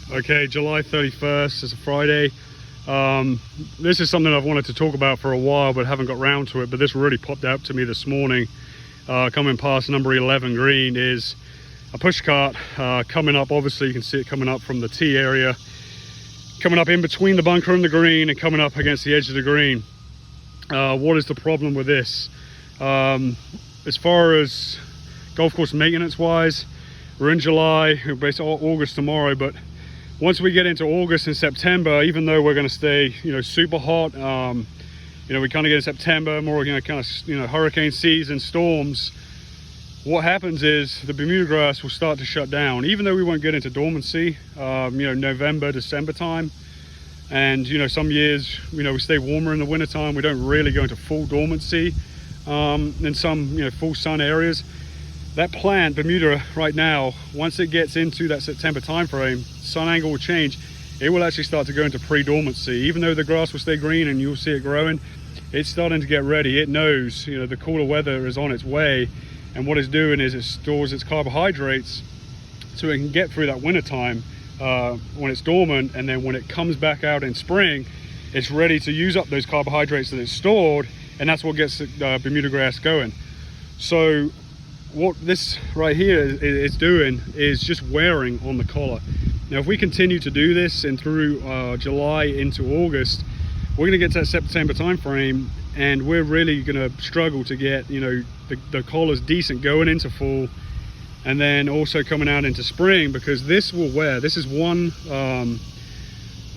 Okay, July 31st is a Friday. This is something I've wanted to talk about for a while but haven't got round to it, but this really popped out to me this morning. Coming past number 11 green is a push cart coming up. Obviously you can see it coming up from the tee area, coming up in between the bunker and the green and coming up against the edge of the green. What is the problem with this? As far as golf course maintenance wise, we're in July, we're basically August tomorrow, but once we get into August and September, even though we're going to stay, super hot, we kind of get in September, more, hurricane season, storms. What happens is the Bermuda grass will start to shut down, even though we won't get into dormancy, November, December time. And, some years, we stay warmer in the wintertime. We don't really go into full dormancy in some, full sun areas. That plant, Bermuda, right now, once it gets into that September time frame, sun angle will change. It will actually start to go into pre-dormancy. Even though the grass will stay green and you'll see it growing, it's starting to get ready. It knows, the cooler weather is on its way. And what it's doing is it stores its carbohydrates so it can get through that winter time when it's dormant. And then when it comes back out in spring, it's ready to use up those carbohydrates that it's stored. And that's what gets the Bermuda grass going. So what this right here is doing is just wearing on the collar. Now, if we continue to do this and through July into August, we're going to get to that September time frame, and we're really going to struggle to get the collars decent going into fall, and then also coming out into spring, because this will wear. This is one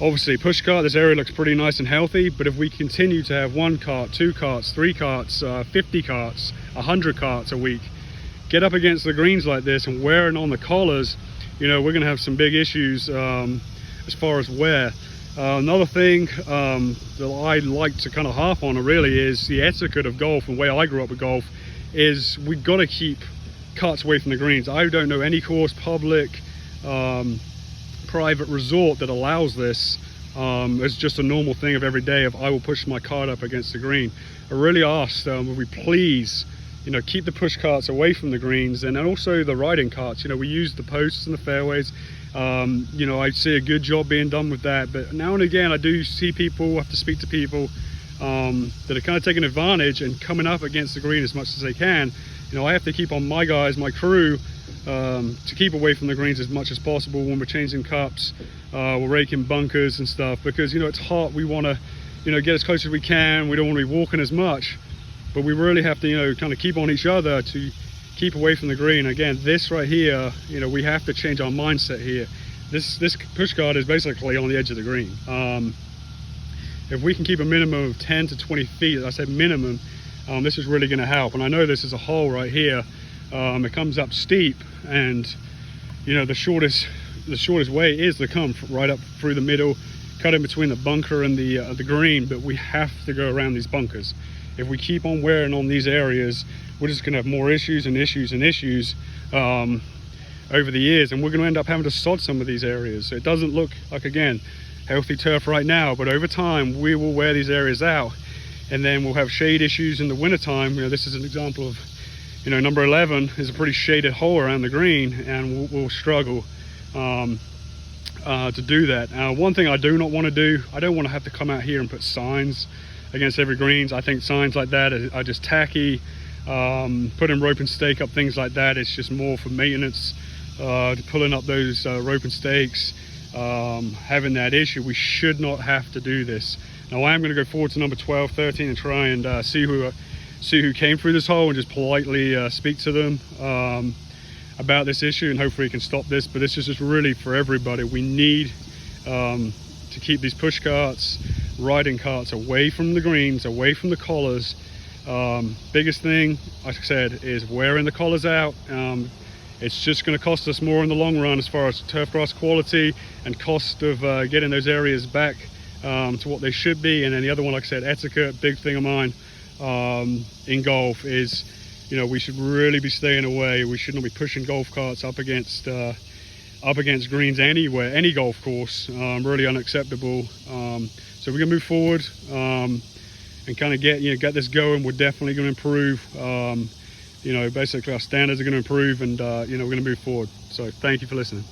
obviously push cart. This area looks pretty nice and healthy, but if we continue to have 1 cart, 2 carts, 3 carts, 50 carts, 100 carts a week, get up against the greens like this and wearing on the collars, we're going to have some big issues as far as wear. Another thing that I like to kind of harp on really is the etiquette of golf, and the way I grew up with golf is we've got to keep carts away from the greens. I don't know any course, public, private, resort that allows this. It's just a normal thing of every day. If I will push my cart up against the green, I really asked, would we please keep the push carts away from the greens, and also the riding carts. We use the posts and the fairways. I see a good job being done with that, but now and again I do see people, have to speak to people that are kind of taking advantage and coming up against the green as much as they can. I have to keep on my guys, my crew, to keep away from the greens as much as possible when we're changing cups, we're raking bunkers and stuff, because it's hot. We want to get as close as we can. We don't want to be walking as much, but we really have to kind of keep on each other to keep away from the green. Again, this right here, we have to change our mindset here. This push cart is basically on the edge of the green. If we can keep a minimum of 10 to 20 feet, I said minimum, this is really going to help. And I know this is a hole right here. It comes up steep, and the shortest way is to come right up through the middle, cut in between the bunker and the green. But we have to go around these bunkers. If we keep on wearing on these areas, we're just going to have more issues and issues and issues over the years, and we're going to end up having to sod some of these areas. So it doesn't look like, again, healthy turf right now, but over time we will wear these areas out, and then we'll have shade issues in the wintertime. This is an example of, number 11 is a pretty shaded hole around the green, and we'll struggle to do that. One thing I do not want to do, I don't want to have to come out here and put signs against every greens. I think signs like that are just tacky. Putting rope and stake up, things like that, it's just more for maintenance, pulling up those rope and stakes, having that issue. We should not have to do this. Now I am going to go forward to number 12, 13 and try and see who came through this hole and just politely speak to them about this issue, and hopefully we can stop this. But this is just really for everybody. We need to keep these push carts, riding carts away from the greens, away from the collars. Biggest thing, like I said, is wearing the collars out. It's just going to cost us more in the long run as far as turf grass quality and cost of getting those areas back to what they should be. And then the other one, like I said, etiquette, big thing of mine in golf is, we should really be staying away. We should not be pushing golf carts up against greens anywhere, any golf course. Really unacceptable. So we're going to move forward and kind of get this going. We're definitely going to improve. Basically our standards are going to improve, and we're going to move forward. So thank you for listening.